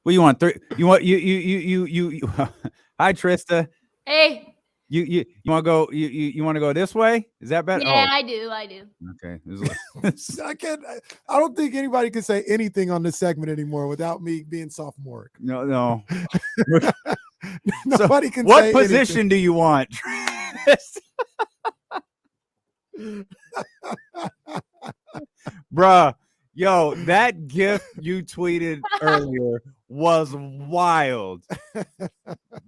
What do you want? You want you Hi, Trista. Hey. You want to go? You want to go this way? Is that better? Yeah, I do. Okay. I don't think anybody can say anything on this segment anymore without me being sophomoric. No. Nobody can. What say position anything. do you want? Bruh, yo, that gift you tweeted earlier was wild.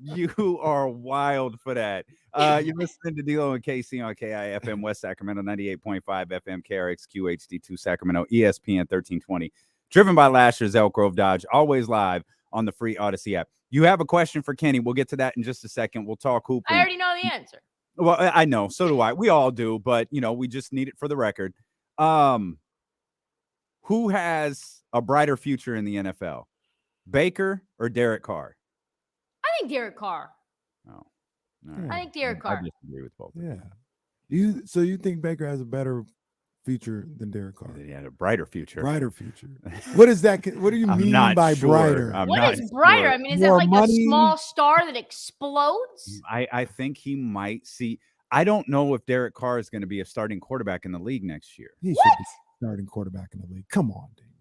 You are wild for that. You're listening to D-Lo and KC on KIFM West Sacramento, 98.5 FM, KRXQ HD2 Sacramento, ESPN 1320. Driven by Lasher's Elk Grove Dodge, always live on the free Odyssey app. You have a question for Kenny. We'll get to that in just a second. We'll talk hooping. I already know the answer. Well, I know. So do I. We all do. But, we just need it for the record. Who has a brighter future in the NFL? Baker or Derek Carr? I think Derek Carr. Oh, right. I think Derek Carr. I disagree with both. Yeah. So you think Baker has a better future than Derek Carr? He had a brighter future. Brighter future. What is that? What do you mean by sure. brighter? What is brighter? Sure. I mean, is that like money? A small star that explodes? I think he might see. I don't know if Derek Carr is going to be a starting quarterback in the league next year. He should be starting quarterback in the league. Come on, Damien.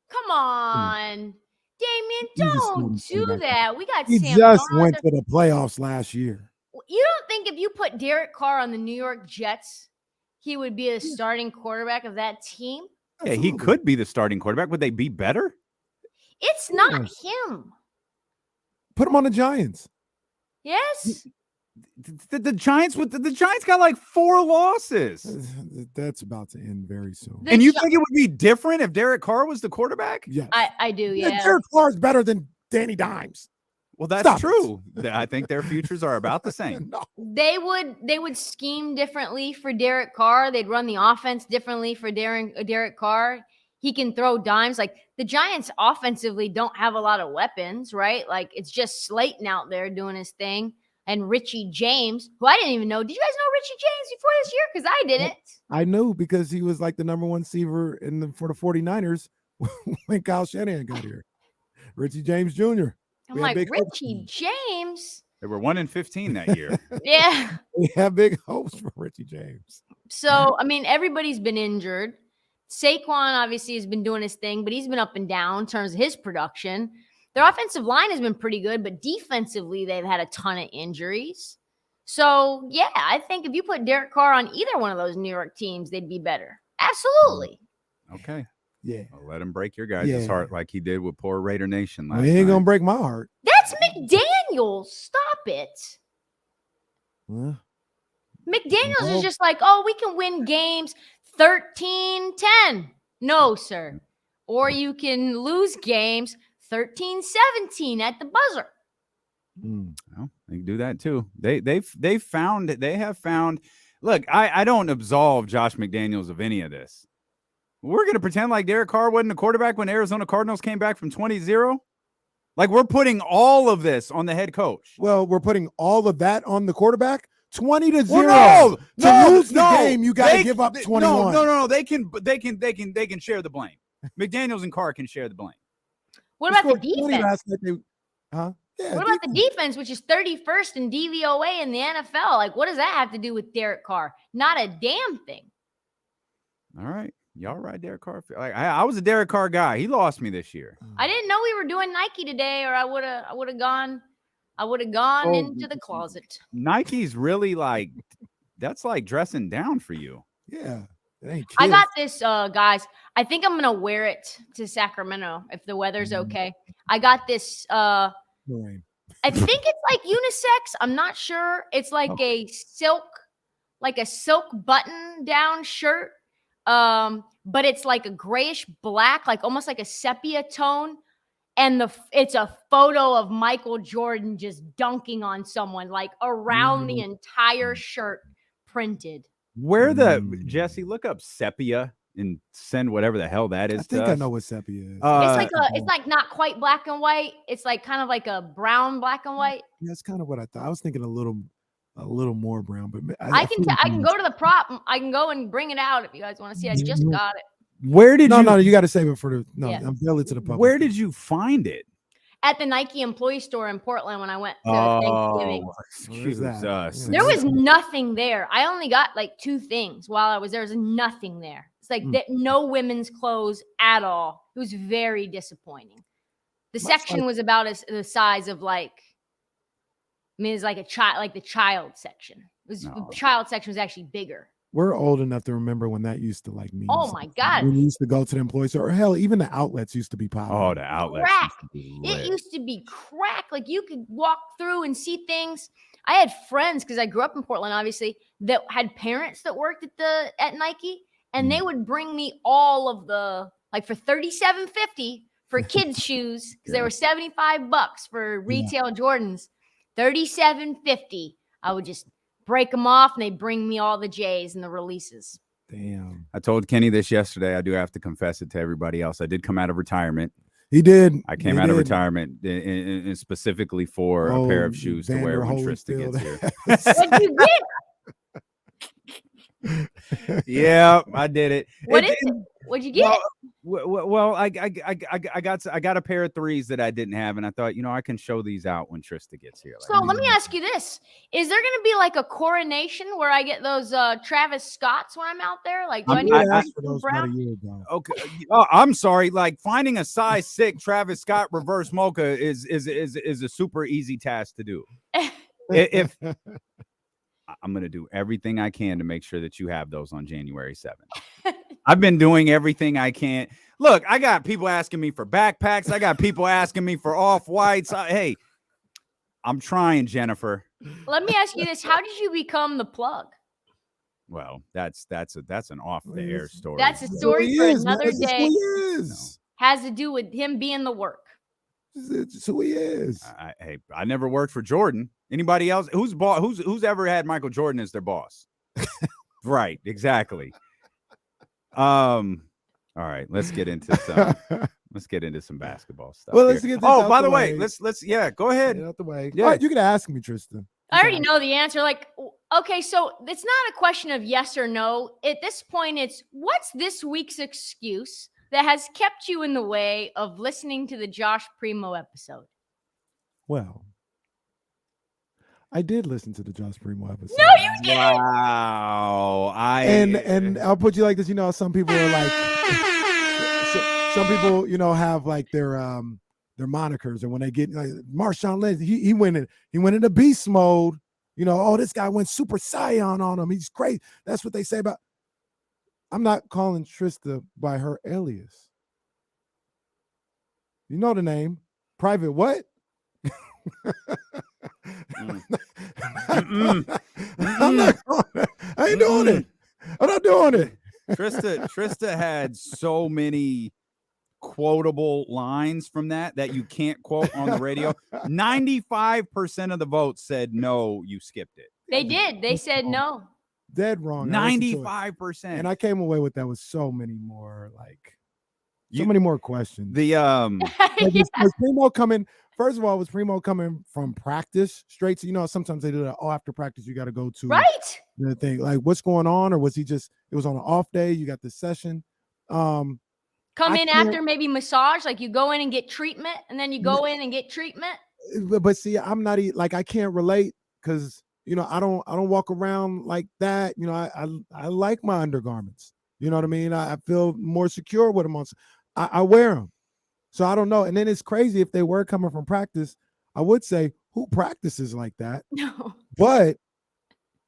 Come on. Damien, don't do that. We got He Sam just Darnold. went to the playoffs last year. You don't think if you put Derek Carr on the New York Jets, he would be a starting quarterback of that team? Yeah, he could be the starting quarterback. Would they be better? It's not him. Put him on the Giants. Yes. The Giants got like 4 losses. That's about to end very soon. And you think it would be different if Derek Carr was the quarterback? Yeah, I do. Yeah, Derek Carr is better than Danny Dimes. Well, that's true. I think their futures are about the same. No. They would scheme differently for Derek Carr. They'd run the offense differently for Derek Carr. He can throw dimes. Like the Giants offensively don't have a lot of weapons, right? Like it's just Slayton out there doing his thing. And Richie James, who I didn't even know. Did you guys know Richie James before this year? Because I didn't. I knew because he was like the number 1 receiver for the 49ers when Kyle Shanahan got here. Richie James Jr. I'm like, Richie James? They were 1-15 that year. Yeah. We have big hopes for Richie James. So, I mean, everybody's been injured. Saquon obviously has been doing his thing, but he's been up and down in terms of his production. Their offensive line has been pretty good, but defensively, they've had a ton of injuries. So, yeah, I think if you put Derek Carr on either one of those New York teams, they'd be better. Absolutely. Okay. Yeah. Well, let him break your guys' heart like he did with poor Raider Nation last night. He ain't going to break my heart. That's McDaniels. Stop it. Huh? McDaniels is just like, oh, we can win games 13-10. No, sir. Or you can lose games 13-17 at the buzzer. Well, they can do that too. They have found. Look, I don't absolve Josh McDaniels of any of this. We're gonna pretend like Derek Carr wasn't a quarterback when Arizona Cardinals came back from 20-0. Like we're putting all of this on the head coach. Well, we're putting all of that on the quarterback. 20-0. Well, to lose the game, you got to give up 21. No. They can share the blame. McDaniels and Carr can share the blame. What about the defense? Yeah, what about the defense, which is 31st in DVOA in the NFL? Like, what does that have to do with Derek Carr? Not a damn thing. All right. Y'all ride Derek Carr. Like, I was a Derek Carr guy. He lost me this year. I didn't know we were doing Nike today, or I would have gone into the closet. Nike's really like, that's like dressing down for you. Yeah. I got this, guys. I think I'm going to wear it to Sacramento if the weather's okay. I got this. I think it's like unisex. I'm not sure. It's like a silk button down shirt. But it's like a grayish black, like almost like a sepia tone. And it's a photo of Michael Jordan just dunking on someone, like around the entire shirt printed. Jesse, look up sepia and send whatever the hell that is. I think I know what sepia is. It's like not quite black and white. It's like kind of like a brown black and white. Yeah, that's kind of what I thought. I was thinking a little more brown, but I can go to the prop. I can go and bring it out if you guys want to see. I just got it. Where did you got to save it for the I'm billing to the public. Where did you find it? at the Nike employee store in Portland when I went to Thanksgiving. Excuse that? us. There was nothing there. I only got like 2 things while I was there. There was nothing there. It's like no women's clothes at all. It was very disappointing. The section was about the size of like, I mean, it's like a child, like the child section. The child section was actually bigger. We're old enough to remember when that used to like mean. Oh my God. When you used to go to the employee store, or hell, even the outlets used to be popular. Oh, the outlets. It used to be crack. Like you could walk through and see things. I had friends, because I grew up in Portland, obviously, that had parents that worked at Nike, and they would bring me all of the, like, for $37.50 for kids' shoes, because they were $75 for retail Jordans. $37.50. I would just break them off, and they'd bring me all the J's and the releases. Damn. I told Kenny this yesterday. I do have to confess it to everybody else. I did come out of retirement. He did. I came out of retirement and specifically for a pair of shoes to wear when Trysta gets here. What'd you get? Yeah, I did it. What is it? What'd you get? Well, I got a pair of 3s that I didn't have, and I thought, I can show these out when Trysta gets here. So let me ask you this: is there going to be like a coronation where I get those Travis Scotts when I'm out there? Like, do I need to ask for those about a year ago? Okay. Oh, I'm sorry. Like finding a size 6 Travis Scott reverse mocha is a super easy task to do. If I'm going to do everything I can to make sure that you have those on January 7th. I've been doing everything I can. Look, I got people asking me for backpacks. I got people asking me for off-whites. Hey, I'm trying, Jennifer. Let me ask you this. How did you become the plug? Well, that's an off-the-air story. That's a story for another day. Is. Has to do with him being the work. That's who he is. Hey, I never worked for Jordan. Anybody else? Who's ever had Michael Jordan as their boss? Right, exactly. All right, let's get into some basketball stuff. Well, let's get this by the way, let's go ahead. Get out the way. Yeah. All right, you can ask me, Trysta. I already know the answer. Like, okay, so it's not a question of yes or no. At this point, it's what's this week's excuse that has kept you in the way of listening to the Josh Primo episode? Well, I did listen to the Josh Primo episode. No, you didn't. Wow. And I'll put you like this. Some people are like, some people, have like their monikers, and when they get like Marshawn Lynch, he went into beast mode. This guy went Super Saiyan on him. He's great. That's what they say about. I'm not calling Trysta by her alias. You know the name, Private what? I ain't doing it. I'm not doing it. Trysta had so many quotable lines from that you can't quote on the radio. 95% of the votes said no, you skipped it. They did. They said no. Dead wrong. 95%. And I came away with that with so many more many more questions. Was Primo coming? First of all, was Primo coming from practice straight to, sometimes they do that. Oh, after practice, you got to go to the thing. Like, what's going on? Or was he it was on an off day? You got this session. Come in after maybe massage, like you go in and get treatment, and then you go in and get treatment. But see, I'm not I can't relate because, I don't walk around like that. I like my undergarments. You know what I mean? I feel more secure with them on. I wear them. So I don't know. And then it's crazy if they were coming from practice. I would say, who practices like that? No. But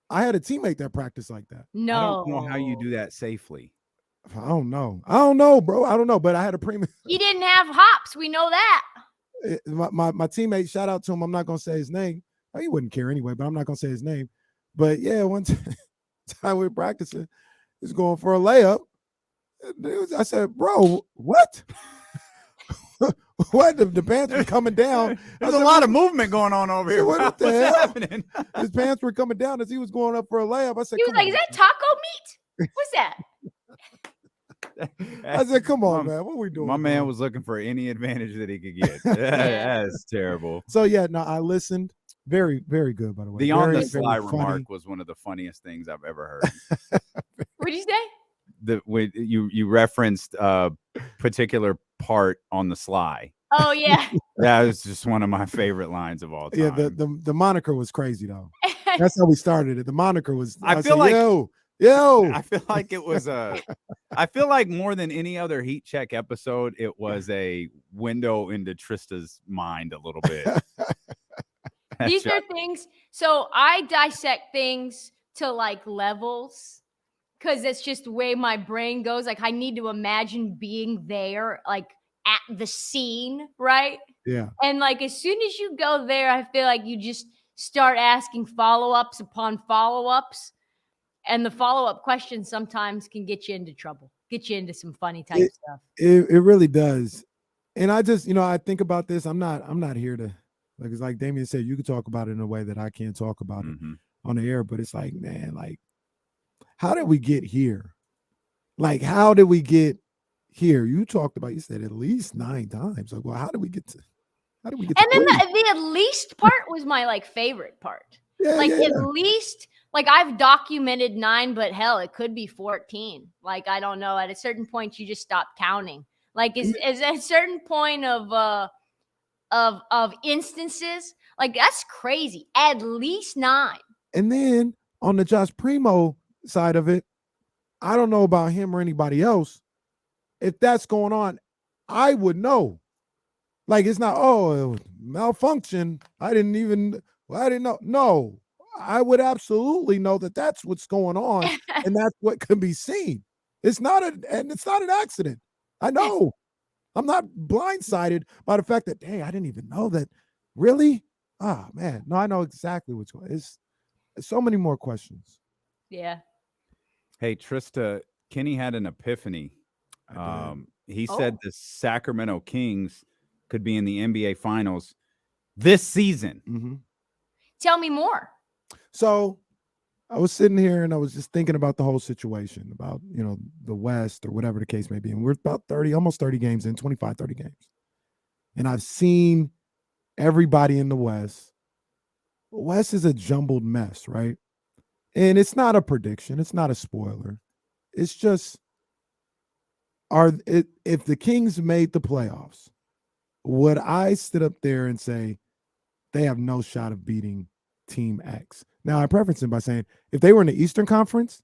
I had a teammate that practiced like that. No. I don't know how you do that safely. I don't know, bro. I don't know. But I had a Primo. He didn't have hops. We know that. My teammate, shout out to him. I'm not going to say his name. He wouldn't care anyway, but I'm not going to say his name. But yeah, one time we were practicing, he was going for a layup. I said, bro, what? What? The pants were coming down. There's a lot of movement going on over here. What's happening? His pants were coming down as he was going up for a layup. I said, he was like, is that taco meat? What's that? I said, come on, man. What are we doing? My man was looking for any advantage that he could get. That's terrible. So, yeah, no, I listened. Very, very good, by the way. The on-the-fly remark was one of the funniest things I've ever heard. What did you say? You referenced a particular part on the sly. Oh yeah. That was just one of my favorite lines of all time. Yeah, the moniker was crazy though. That's how we started it. The moniker was. I feel said, like yo. I feel like it was I feel like more than any other Heat Check episode, it was a window into Trysta's mind a little bit. These are things. So I dissect things to like levels because it's just the way my brain goes. Like I need to imagine being there, like at the scene, right? Yeah. And like as soon as you go there, I feel like you just start asking follow-ups upon follow-ups. And the follow-up questions sometimes can get you into trouble, get you into some funny type stuff. It really does. And I just, I think about this. I'm not here to, like, it's like Damian said, you could talk about it in a way that I can't talk about it on the air, but it's like, man, like, how did we get here? Like, how did we get here? You said at least 9 times. Like, well, how did we get to and then the at least part was my like favorite part. Yeah, at least, like I've documented 9, but hell, it could be 14. Like, I don't know. At a certain point, you just stop counting. Like, is at a certain point of instances, like that's crazy. At least 9. And then on the Josh Primo side of it, I don't know about him or anybody else. If that's going on, I would know. Like, it's not, malfunction. I didn't know. No, I would absolutely know that that's what's going on. And that's what can be seen. It's not an accident. I know. I'm not blindsided by the fact that, hey, I didn't even know that. Really? Ah, man. No, I know exactly what's going on. It's so many more questions. Yeah. Hey, Trysta, Kenny had an epiphany. He said the Sacramento Kings could be in the NBA Finals this season. Mm-hmm. Tell me more. So I was sitting here and I was just thinking about the whole situation, about, the West or whatever the case may be. And we're about almost 30 games in, 25, 30 games. And I've seen everybody in the West. The West is a jumbled mess, right? And it's not a prediction. It's not a spoiler. It's just, if the Kings made the playoffs, would I sit up there and say they have no shot of beating Team X? Now, I preface it by saying if they were in the Eastern Conference,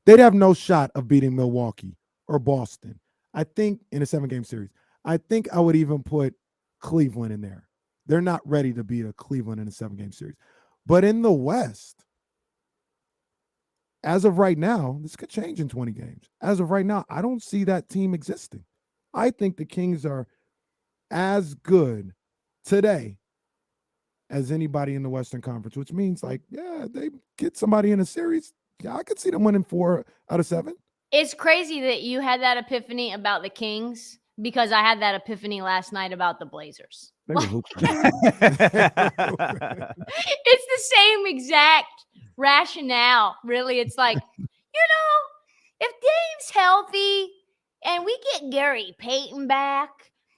they'd have no shot of beating Milwaukee or Boston. I think in a 7-game series. I think I would even put Cleveland in there. They're not ready to beat a Cleveland in a 7-game series. But in the West, as of right now, this could change in 20 games. As of right now, I don't see that team existing. I think the Kings are as good today as anybody in the Western Conference, which means, like, yeah, they get somebody in a series. Yeah, I could see them winning 4 out of 7. It's crazy that you had that epiphany about the Kings because I had that epiphany last night about the Blazers. It's the same exact rationale, really. It's like, if Dave's healthy and we get Gary Payton back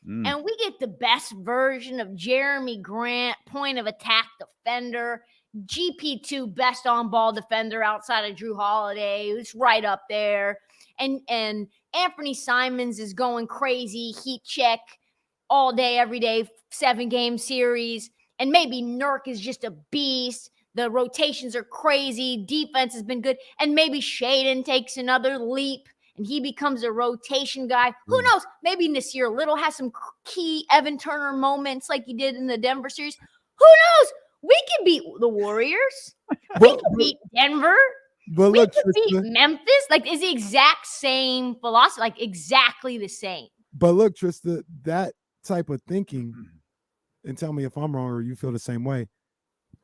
and we get the best version of Jeremy Grant, point of attack defender, GP2 best on ball defender outside of Drew Holiday, who's right up there. And Anthony Simons is going crazy, heat check all day, every day, 7-game series. And maybe Nurk is just a beast. The rotations are crazy. Defense has been good. And maybe Shaedon takes another leap and he becomes a rotation guy. Who knows? Maybe Nasir Little has some key Evan Turner moments like he did in the Denver series. Who knows? We can beat the Warriors. We can beat Denver. But we look, can beat Memphis. Like, it's the exact same philosophy. Like, exactly the same. But look, Trysta, that type of thinking, and tell me if I'm wrong or you feel the same way,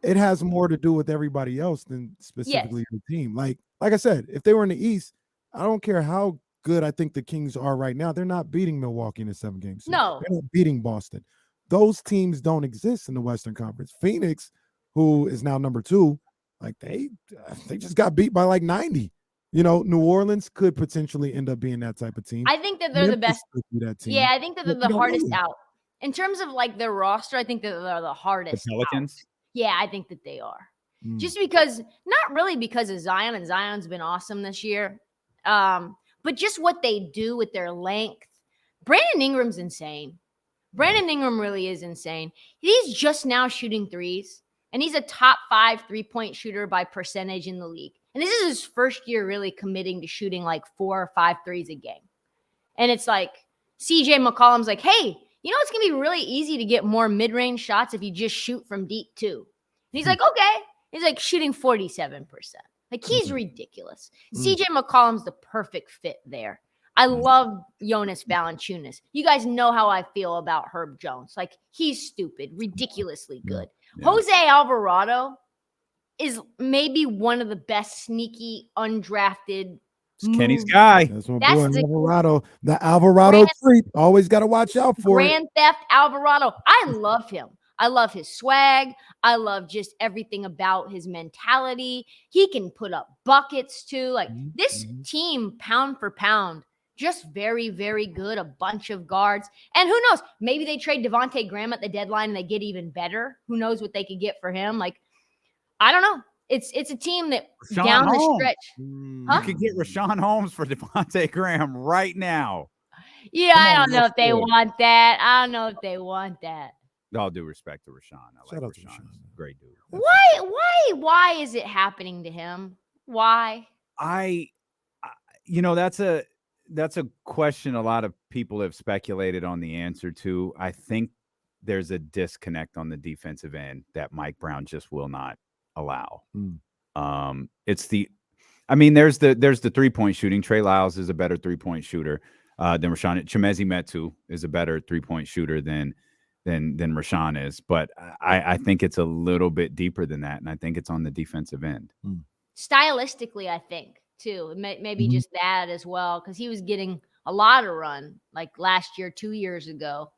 it has more to do with everybody else than specifically your team. Like I said, if they were in the East, I don't care how good I think the Kings are right now. They're not beating Milwaukee in a 7-game series. No. They're not beating Boston. Those teams don't exist in the Western Conference. Phoenix, who is now number 2, like they just got beat by like 90. New Orleans could potentially end up being that type of team. I think that they're the best. That team. Yeah, I think that they're the hardest out. In terms of like their roster, I think that they're the hardest. The Pelicans? Out. Yeah, I think that they are. Just because, not really because of Zion, and Zion's been awesome this year, but just what they do with their length. Brandon Ingram's insane. Brandon Ingram really is insane. He's just now shooting threes, and he's a top 5 3-point shooter by percentage in the league. And this is his first year really committing to shooting like 4 or 5 threes a game. And it's like CJ McCollum's like, hey, you know, it's going to be really easy to get more mid-range shots if you just shoot from deep too. And he's like, okay. He's like shooting 47%. Like, he's ridiculous. CJ McCollum's the perfect fit there. I love Jonas Valanciunas. You guys know how I feel about Herb Jones. Like, he's stupid, ridiculously good. Jose Alvarado is maybe one of the best sneaky, undrafted. It's Kenny's guy. That's my boy, Alvarado. The Alvarado creep. Always got to watch out for Grand Theft Alvarado. I love him. I love his swag. I love just everything about his mentality. He can put up buckets too. Like, this team, pound for pound, just very, very good. A bunch of guards. And who knows? Maybe they trade Devontae Graham at the deadline and they get even better. Who knows what they could get for him? Like, I don't know. It's a team that Rashawn down Holmes. the stretch. You could get Rashawn Holmes for Devontae Graham right now. Yeah, I don't know if they want that. I don't know if they want that. All due respect to Rashawn. I like Rashawn. Rashawn. Great dude. Why is it happening to him? Why? You know, that's a question a lot of people have speculated on the answer to. I think there's a disconnect on the defensive end that Mike Brown just will not allow. There's the 3-point shooting. Trey Lyles is a better 3-point shooter than Rashawn. Chimezi Metu is a better 3-point shooter than Rashawn is, but I think it's a little bit deeper than that, and I think it's on the defensive end. Stylistically, I think too, maybe just that as well, because he was getting a lot of run like last year, 2 years ago.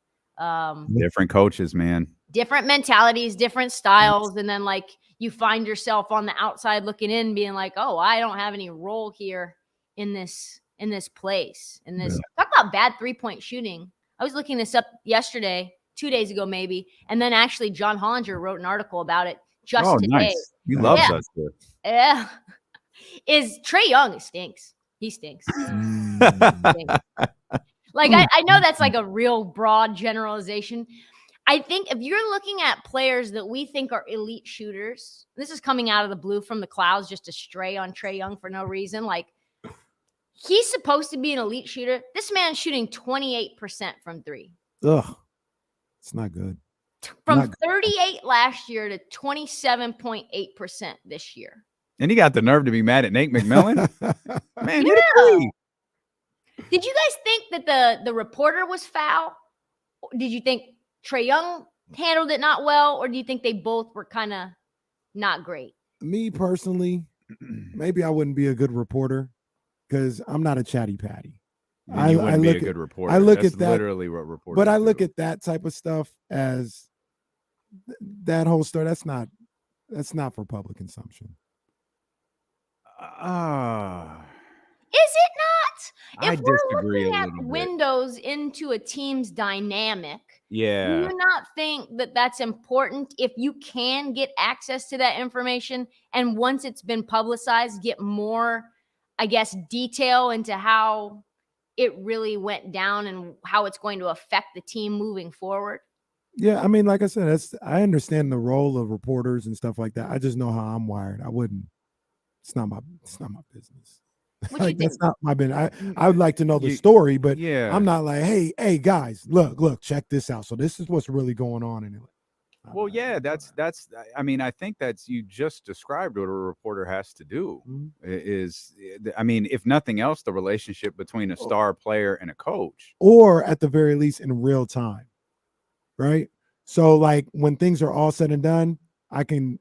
Different coaches, man. Different mentalities, different styles, and then like you find yourself on the outside looking in, being like, "Oh, I don't have any role here in this place." In this, talk about bad 3-point shooting. I was looking this up yesterday, 2 days ago maybe, and then actually John Hollinger wrote an article about it just today. Nice. He loves us. Yeah, is Trey Young stinks. He stinks. Like, I know that's like a real broad generalization. I think if you're looking at players that we think are elite shooters, this is coming out of the blue from the clouds just to stray on Trey Young for no reason. Like, he's supposed to be an elite shooter. This man's shooting 28% from 3. Ugh, it's not good. From 38 last year to 27.8% this year. And he got the nerve to be mad at Nate McMillan. Man, hit a 3. Did you guys think that the reporter was foul? Did you think Trey Young handled it not well, or do you think they both were kind of not great? Me personally, maybe I wouldn't be a good reporter because I'm not a chatty patty. I wouldn't be a good reporter. I look That's at that, literally what reporters but I do. look at that type of stuff as that whole story. That's not for public consumption. Is it not? I If we're disagree looking a at little bit. windows into a team's dynamic, do Yeah. you not think that that's important if you can get access to that information, and once it's been publicized, get more, I guess, detail into how it really went down and how it's going to affect the team moving forward? Yeah, I mean, like I said, I understand the role of reporters and stuff like that. I just know how I'm wired. I wouldn't. It's not my business. Like, that's not my business. I would like to know the story, but I'm not like, hey guys, look, check this out. So this is what's really going on in it. Well, yeah, that's. I mean, I think that's, you just described what a reporter has to do. Is, I mean, if nothing else, the relationship between a star player and a coach, or at the very least in real time, right? So like when things are all said and done, I can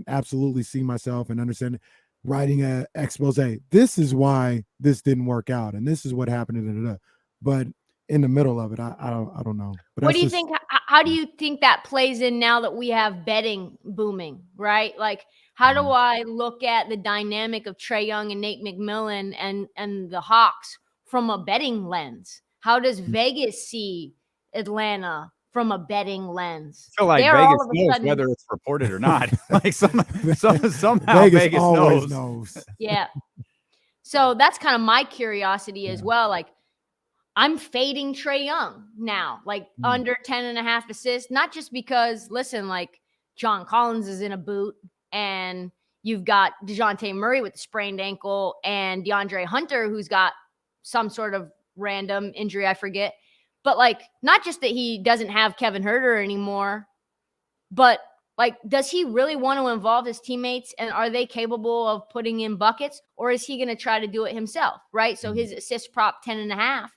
absolutely see myself and understand writing an expose. This is why this didn't work out, and this is what happened. But in the middle of it, I don't know. But what do you think? How do you think that plays in now that we have betting booming, right? Like, how do I look at the dynamic of Trey Young and Nate McMillan and the Hawks from a betting lens? How does Vegas see Atlanta from a betting lens? I feel like Vegas knows whether it's reported or not. Like somehow Vegas always knows. Yeah. So that's kind of my curiosity as well. Like, I'm fading Trey Young now, like under 10.5 assists, not just because, listen, like John Collins is in a boot and you've got DeJounte Murray with a sprained ankle and DeAndre Hunter, who's got some sort of random injury, I forget. But like, not just that he doesn't have Kevin Huerter anymore, but like, does he really want to involve his teammates and are they capable of putting in buckets, or is he going to try to do it himself? Right. So his assist prop 10.5.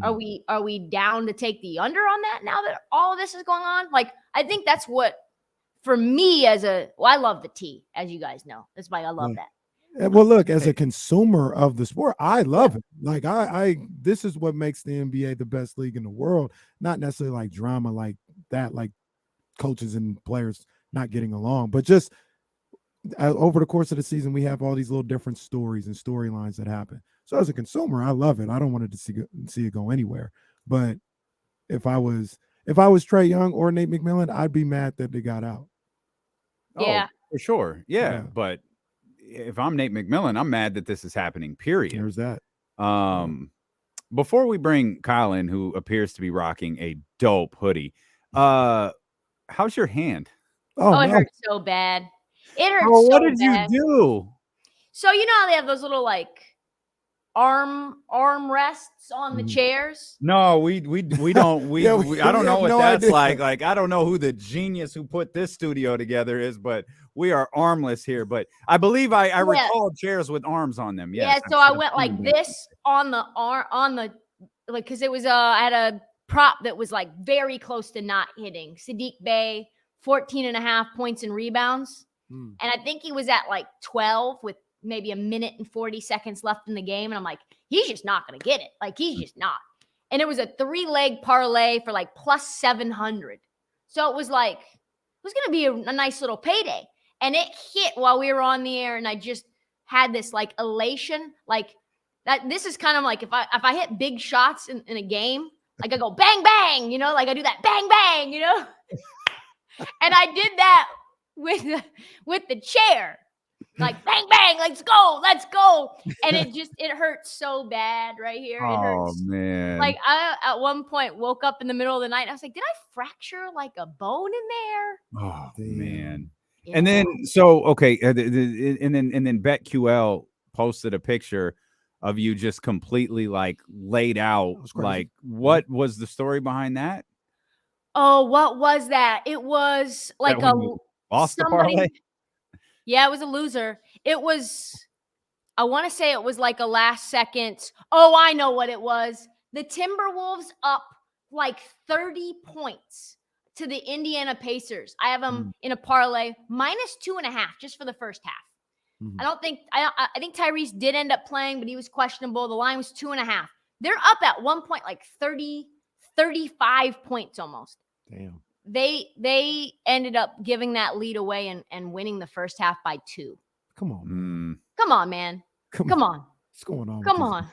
Are we down to take the under on that now that all of this is going on? Like, I think that's what, for me, I love the T, as you guys know. That's why I love that. Well, look, as a consumer of the sport, I love it. Like this is what makes the NBA the best league in the world. Not necessarily like drama like that, like coaches and players not getting along, but just over the course of the season, we have all these little different stories and storylines that happen. So as a consumer, I love it. I don't want it to see it go anywhere. But if I was Trey Young or Nate McMillan, I'd be mad that they got out. Yeah, for sure. Yeah, but if I'm Nate McMillan, I'm mad that this is happening. Period. There's that. Before we bring Kyle in, who appears to be rocking a dope hoodie, how's your hand? Oh, it hurts so bad. It hurts. Oh, what so did bad. you do? So you know how they have those little like arm rests on the chairs? No, we don't. I don't know what that's like. Like, I don't know who the genius who put this studio together is, but we are armless here. But I believe I recall chairs with arms on them. Yes. Yeah. So I went like this on the like, because it was I had a prop that was like very close to not hitting. Sadiq Bey, 14.5 points and rebounds. And I think he was at like 12 with maybe a minute and 40 seconds left in the game. And I'm like, he's just not going to get it. Like, he's just not. And it was a 3-leg parlay for like plus 700. So it was like, it was going to be a nice little payday. And it hit while we were on the air. And I just had this like elation, like that. This is kind of like if I hit big shots in a game, like I go bang, bang, you know, like I do that bang, bang, you know, and I did that with the chair, like bang, bang, let's go. And it hurts so bad right here. It hurts. Man. Like I, at one point, woke up in the middle of the night. And I was like, did I fracture like a bone in there? Oh, man. Yeah. And then, so, okay. And then BetQL posted a picture of you just completely like laid out. Like, what was the story behind that? Oh, what was that? It was like lost the parlay? Yeah, it was a loser. It was, I want to say it was like a last second. Oh, I know what it was. The Timberwolves up like 30 points to the Indiana Pacers. I have them in a parlay minus 2.5 just for the first half. I think Tyrese did end up playing, but he was questionable. The line was 2.5. They're up at one point like 35 points almost. Damn. They ended up giving that lead away and winning the first half by 2. Come on. Come on, man. Come on. What's going on? Come on.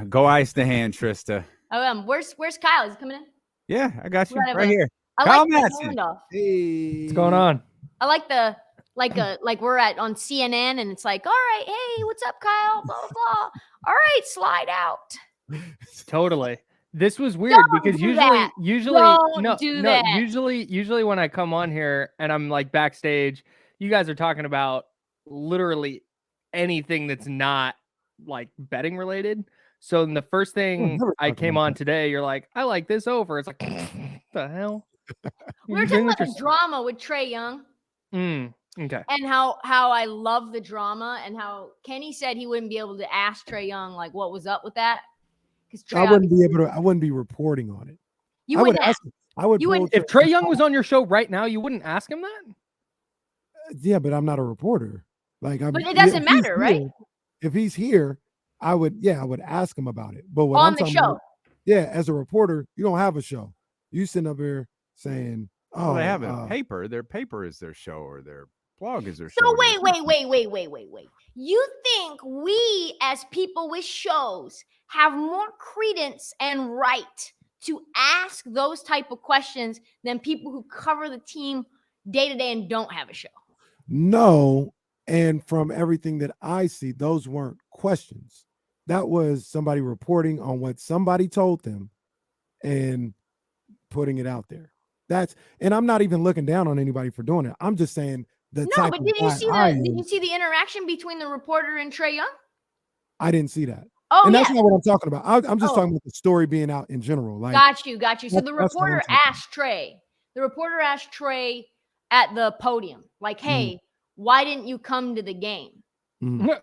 Go ice the hand, Trysta. Where's Kyle? Is he coming in? Yeah, I got you right here. I Kyle like the Madsen. handoff. Hey. What's going on? I like the like we're on CNN and it's like, all right, hey, what's up, Kyle? Blah blah blah. All right, slide out. Totally. This was weird because usually when I come on here and I'm like backstage, you guys are talking about literally anything that's not like betting related. So the first thing I came on today, you're like, I like this over. It's like, the hell? We were talking about the drama with Trey Young. Okay. And how I love the drama and how Kenny said he wouldn't be able to ask Trey Young like what was up with that. I wouldn't be reporting on it. You wouldn't ask him. If Trey Young was on your show right now, you wouldn't ask him that? Yeah, but I'm not a reporter. But it doesn't matter, right? If he's here, I would ask him about it. But on the show. As a reporter, you don't have a show. You sitting up here saying, "Oh, well, they have a paper. Their paper is their show, or their blog is their show." So wait. You think we as people with shows have more credence and right to ask those type of questions than people who cover the team day to day and don't have a show? No. And from everything that I see, those weren't questions. That was somebody reporting on what somebody told them and putting it out there. And I'm not even looking down on anybody for doing it. I'm just saying the No, type but of did you guy see I the did am, you see the interaction between the reporter and Trey Young? I didn't see that. Oh, And that's yeah. not what I'm talking about. I'm just Oh. talking about the story being out in general. Like, Got you. So the that's what I'm reporter talking asked Trey. The reporter asked Trey at the podium, like, Mhm. "Hey, why didn't you come to the game?" Mhm.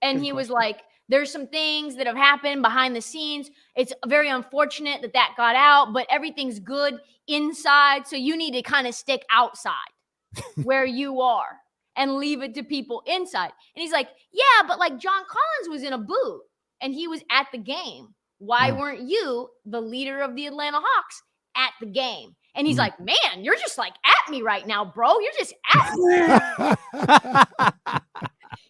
And he was like, "There's some things that have happened behind the scenes. It's very unfortunate that got out, but everything's good inside. So you need to kind of stick outside where you are and leave it to people inside." And he's like, "Yeah, but like John Collins was in a booth and he was at the game. Why weren't you, the leader of the Atlanta Hawks, at the game?" And he's like, "Man, you're just like at me right now, bro. You're just at me."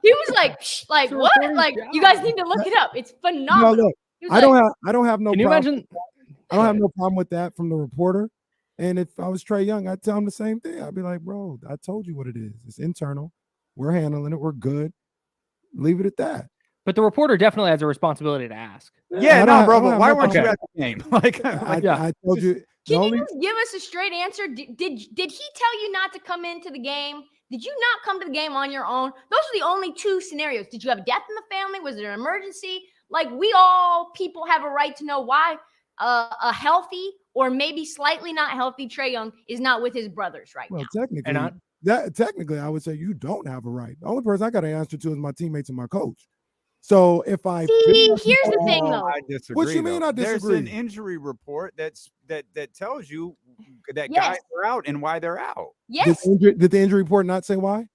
He was like, "Psh, like what? Like you guys need to look it up. It's No, phenomenal." look, He was I like, don't have no Can you problem. imagine? I don't have no problem with that from the reporter. And if I was Trey Young, I'd tell him the same thing. I'd be like, bro, I told you what it is. It's internal. We're handling it. We're good. Leave it at that. But the reporter definitely has a responsibility to ask. Yeah, I no, don't bro. have But why no weren't you problem. at the game? Like, I told you. "Can you give us a straight answer? Did he tell you not to come into the game? Did you not come to the game on your own? Those are the only two scenarios. Did you have death in the family? Was there an emergency? Like people have a right to know why a healthy or maybe slightly not healthy Trey Young is not with his brothers right Well, now." technically, I would say you don't have a right. The only person I got to answer to is my teammates and my coach. So if I See, here's the thing though. I disagree. What you mean though. I There's disagree? an injury report that tells you that Yes. guys are out and why they're out. Yes, Did the injury report not say why?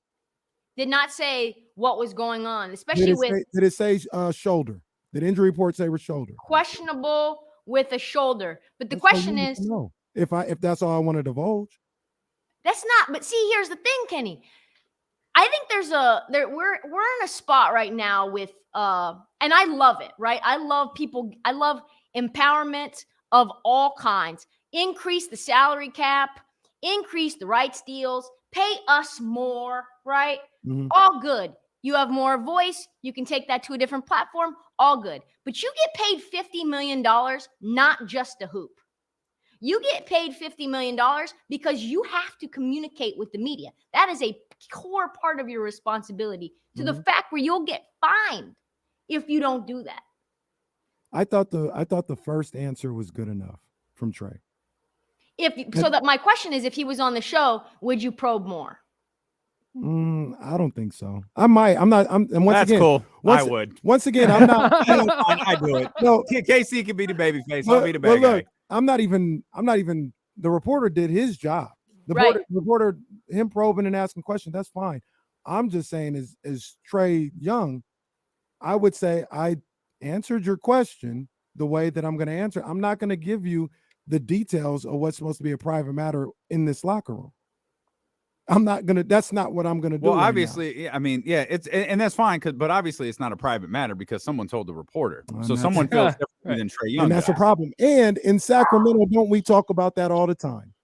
did not say what was going on, especially with Did it say shoulder? Did the injury report say shoulder? questionable with a shoulder. But the That's all you question need is, to know. If that's all I want to divulge. that's not. But see, here's the thing, Kenny. I think we're in a spot right now with and I love it, right? I love people, I love empowerment of all kinds. Increase the salary cap, increase the rights deals, pay us more, right? Mhm. All good. You have more voice, you can take that to a different platform, all good. But you get paid $50 million, not just to hoop. You get paid $50 million because you have to communicate with the media. That is a core part of your responsibility to the fact where you'll get fined if you don't do that. I thought the first answer was good enough from Trey. My question is, if he was on the show, would you probe more? I don't think so. I might. And once That's again, cool. I would. Once again, I'm not. I do it. No, KC can be the baby face. I'll be the bad guy. I'm not even. The reporter did his job. The reporter, him probing and asking questions. That's fine. I'm just saying, as Trey Young, I would say I answered your question the way that I'm going to answer. I'm not going to give you the details of what's supposed to be a private matter in this locker room. That's not what I'm gonna do. Well, obviously, I mean, yeah, and that's fine but obviously it's not a private matter because someone told the reporter. So someone feels differently than Trey Young. And that's a problem. And in Sacramento, don't we talk about that all the time?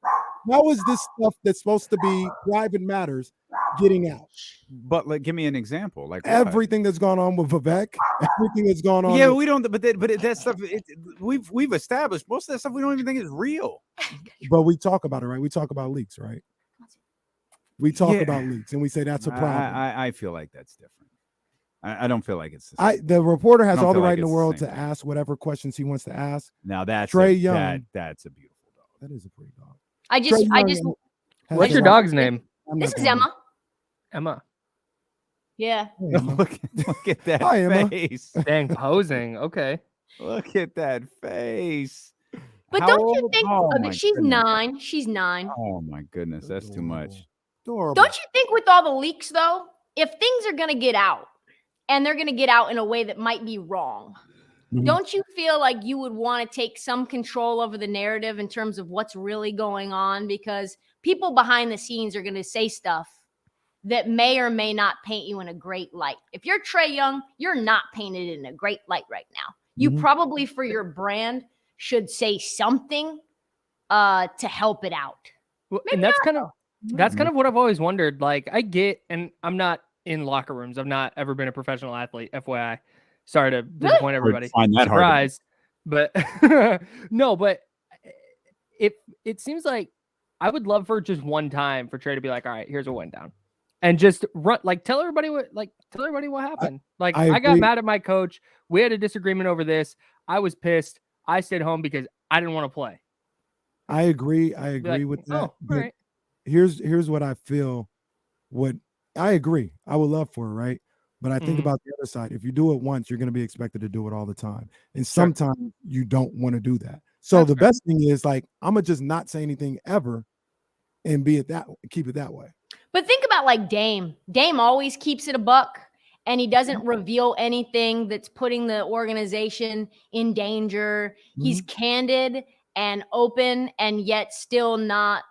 How is this stuff that's supposed to be private matters getting out? But give me an example. Like everything that's gone on with Vivek, everything that's gone on. Yeah, we don't. But that stuff, we've established most of that stuff we don't even think is real. But we talk about it, right? We talk about leaks, right? We talk about leaks, and we say that's a problem. I feel like that's different. I don't feel like it's. The reporter has all the right in the world to ask whatever questions he wants to ask. Now that's Trey Young. That's a beautiful dog. That is a pretty dog. I just. What's your dog's name? This is Emma. Emma. Yeah. Look at that face. Dang, posing. Okay. Look at that face. But don't you think she's 9? She's 9. Oh my goodness, that's too much. Adorable. Don't you think with all the leaks though, if things are going to get out and they're going to get out in a way that might be wrong, don't you feel like you would want to take some control over the narrative in terms of what's really going on? Because people behind the scenes are going to say stuff that may or may not paint you in a great light. If you're Trey Young, you're not painted in a great light right now. You probably, for your brand, should say something to help it out. Well, and that's kind of what I've always wondered. Like, I get, and I'm not in locker rooms. I've not ever been a professional athlete, FYI. Sorry to disappoint everybody. Find that hard to Surprise. But no, but it seems like I would love for just one time for Trey to be like, all right, here's what went down. And just run, like tell everybody what happened. I got mad at my coach. We had a disagreement over this. I was pissed. I stayed home because I didn't want to play. I agree. I agree with that. Oh, all right. Here's what I feel. What I agree. I would love for it, right? But I think about the other side. If you do it once, you're going to be expected to do it all the time. And sometimes you don't want to do that. So the best thing is like, I'm going to just not say anything ever and keep it that way. But think about like Dame. Dame always keeps it a buck, and he doesn't reveal anything that's putting the organization in danger. He's candid and open, and yet still not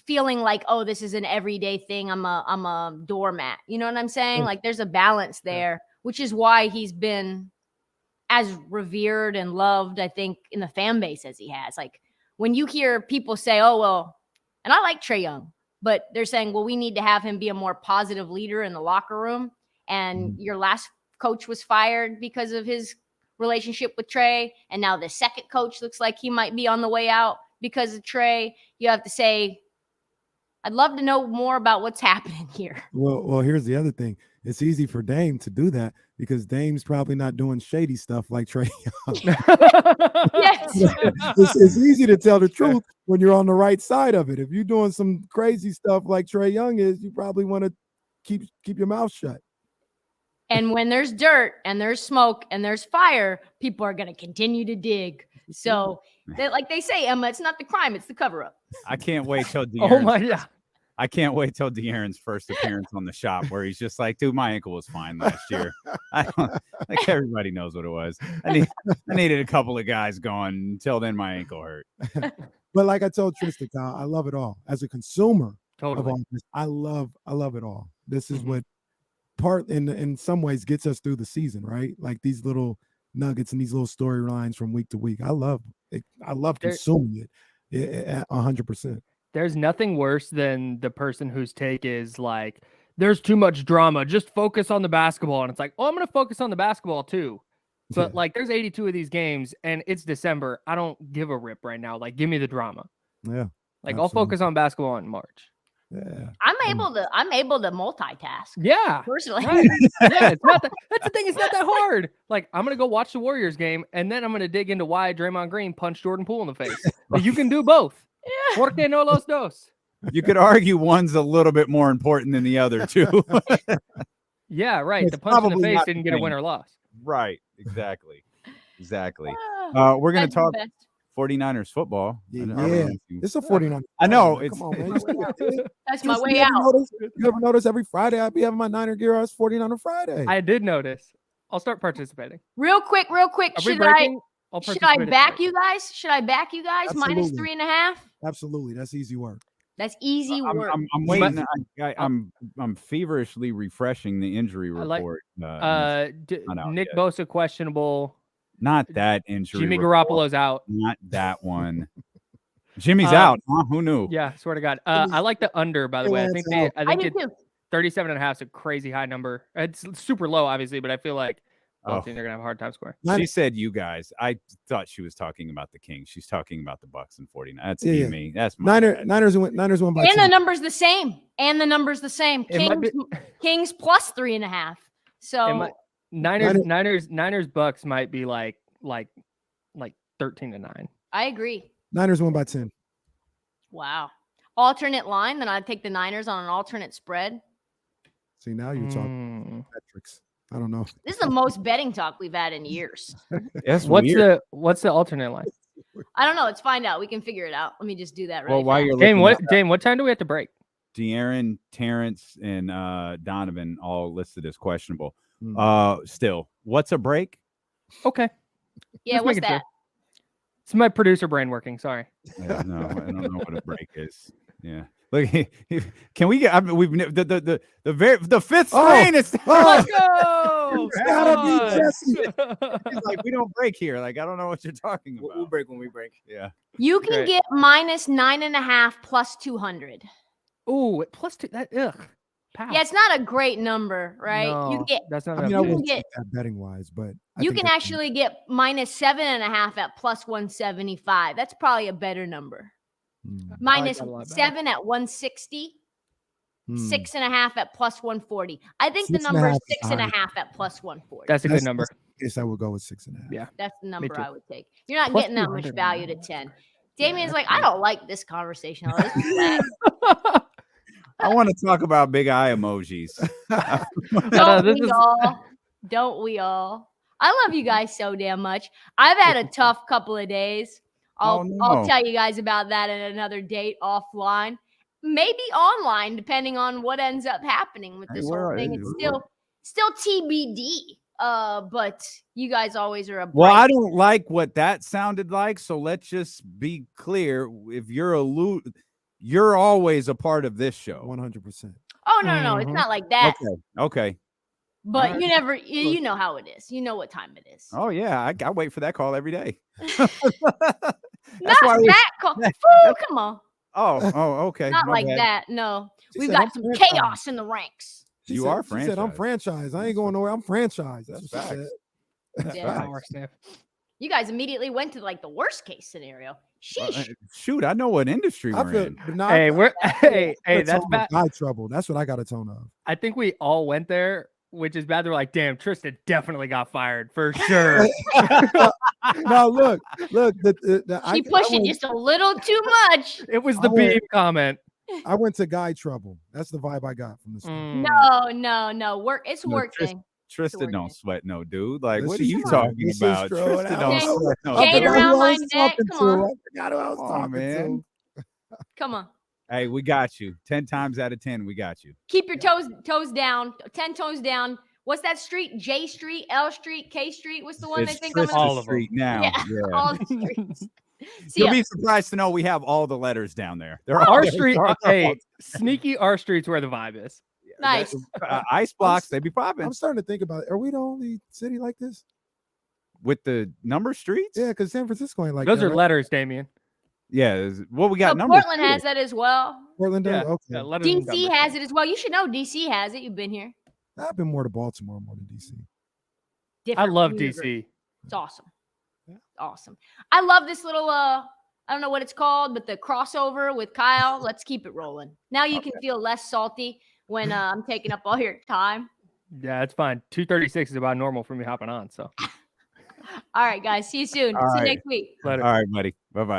feeling like, oh, this is an everyday thing. I'm a doormat. You know what I'm saying? Like there's a balance there, which is why he's been as revered and loved, I think, in the fan base as he has. Like when you hear people say, oh, well, and I like Trey Young, but they're saying, well, we need to have him be a more positive leader in the locker room. And your last coach was fired because of his relationship with Trey. And now the second coach looks like he might be on the way out because of Trey. You have to say, I'd love to know more about what's happening here. Well, here's the other thing. It's easy for Dame to do that because Dame's probably not doing shady stuff like Trey Young. Yes. It's easy to tell the truth when you're on the right side of it. If you're doing some crazy stuff like Trey Young is, you probably want to keep your mouth shut. And when there's dirt and there's smoke and there's fire, people are going to continue to dig. So, like they say, Emma, it's not the crime, it's the cover-up. I can't wait till I can't wait till De'Aaron's first appearance on the shop where he's just like, dude, my ankle was fine last year. Like everybody knows what it was. I needed a couple of guys going. Until then, my ankle hurt. But like I told Trysta, Kyle, I love it all. As a consumer of all this, I love it all. This is what part in some ways gets us through the season, right? Like these little nuggets and these little storylines from week to week. I love it. I love consuming it 100%. There's nothing worse than the person whose take is like, there's too much drama. Just focus on the basketball. And it's like, oh, I'm going to focus on the basketball too. But like, there's 82 of these games and it's December. I don't give a rip right now. Like, give me the drama. Yeah. Like, I'll focus on basketball in March. Yeah. I'm able to multitask. Yeah. Personally. Right. Yeah, it's not that. That's the thing. It's not that hard. Like, I'm going to go watch the Warriors game and then I'm going to dig into why Draymond Green punched Jordan Poole in the face. But you can do both. Yeah. ¿Por qué no los dos? You could argue one's a little bit more important than the other, too. Yeah, right. The punch in the face didn't get a win or loss. Right. Exactly. We're going to talk 49ers football. Yeah. It's a 49ers. I know. Come on, man. That's my way out. You ever notice every Friday I'd be having my Niner gear on 49 on Friday? I did notice. I'll start participating. Real quick. Should I back you guys? Absolutely. -3.5? Absolutely. That's easy work. That's easy work. I'm waiting. I'm feverishly refreshing the injury report. Nick Bosa questionable. Not that injury. Jimmy report. Garoppolo's out. Not that one. Jimmy's out. Huh? Who knew? Yeah, swear to God. I like the under, by the way. I think too. 37.5 is a crazy high number. It's super low, obviously, but I feel like I think they're gonna have a hard time scoring. She said you guys. I thought she was talking about the Kings. She's talking about the Bucks and 49. That's me. That's Niners won by 10. And the number's the same. Kings plus 3.5. So Niners Bucks might be like 13-9. I agree. Niners won by 10. Wow. Alternate line, then I'd take the Niners on an alternate spread. See, now you're talking metrics. I don't know. This is the most betting talk we've had in years. What's the alternate line? I don't know. Let's find out. We can figure it out. Let me just do that right. Well, while you're Dame, what time do we have to break? De'Aaron, Terrence, and Donovan all listed as questionable. Still, what's a break? Okay. Yeah, Just what's making that? sure. It's my producer brain working. Sorry. Yeah, no, I don't know what a break is. Yeah. Look, can we get? We've the fifth strain. Let's go. He's like, we don't break here. Like, I don't know what you're talking about. We'll break when we break. Yeah. You can get -9.5 plus 200. Oh, plus 2. That Pow. Yeah, it's not a great number, right? You No, get that's not I mean, enough. I You can wouldn't get- take that betting wise, but I you think can that's- actually get -7.5 at +175. That's probably a better number. Hmm. that a lot better. -7 at 160. Hmm. 6.5 at +140. I think the 6.5 number is is high. 6.5 at +140. That's a good number. I guess I would go with 6.5. Yeah. That's the number too. I would take. You're not Plus getting that much 200. value to 10. Yeah, Damien's that's like, I don't like this conversation. Oh, this is whack. I want to talk about big eye emojis. Don't this we is- all? Don't we all? I love you guys so damn much. I've had a tough couple of days. I'll no. tell you guys about that at another date offline, maybe online, depending on what ends up happening with this whole thing. It's still TBD. But you guys always are a Well, I bright. don't like what that sounded like. So let's just be clear. If you're always a part of this show. 100%. Oh no, it's not like that. Okay. But Alright. you never, you know how it is. You know what time it is. Oh yeah, I wait for that call every day. Not why we- that call. Fool, come on. Oh, okay. Not my like bad. that. No, She we've said, got "I'm some franchise." chaos in the ranks. You are She said, I'm franchise. franchise. I ain't going nowhere. I'm franchise. That's That's what she facts. said. That's Yeah. facts. Power sniff. You guys immediately went to like the worst case scenario. Sheesh. Shoot, I know what industry I we're feel, in. but now Hey, we're hey, that's that's bad. eye trouble. That's what I got a tone of. I think we all went there, which is bad. They're like, damn, Trysta definitely got fired for sure. No, look. She pushing just a little too much. It was the I went- beam comment. I went to guy trouble. That's the vibe I got from this. Mm. No. It's No, working. Trista working. don't sweat no dude. Like, This what are is you true. talking This is about? true. Trista That don't was- sweat no Jade dude. around who I my was neck, talking come to. on. I forgot who I was Come on, talking man. to. Come on. Hey, we got you. 10 times out of 10, we got you. Keep your toes down. 10 toes down. What's that street? J Street, L Street, K Street. What's the one It's they think I'm Trista gonna All of them. Street now. Yeah, Yeah. all the streets. See You'll ya. be surprised to know we have all the letters down there. They're Our they're- street, they're- hey, sneaky our street's where the vibe is. Nice. Ice blocks, they be popping I'm starting to think about it. Are we the only city like this? with the number streets. Yeah, because San Francisco ain't like Those that, are right? letters, Damien. Yeah. Well, we got No, numbers. Portland too. has that as well. Portland does? Yeah, Okay. yeah, letters and DC numbers. has it as well. You should know DC has it. You've been here. I've been more to Baltimore more than DC. I Different love universe. DC. It's awesome. Yeah. Awesome. I love this little I don't know what it's called, but the crossover with Kyle. Let's keep it rolling. Now you can feel less salty when I'm taking up all your time. Yeah, it's fine. 2:36 is about normal for me hopping on. So All right, guys. See you soon. All See you right. next week. later. All right, buddy. Bye bye.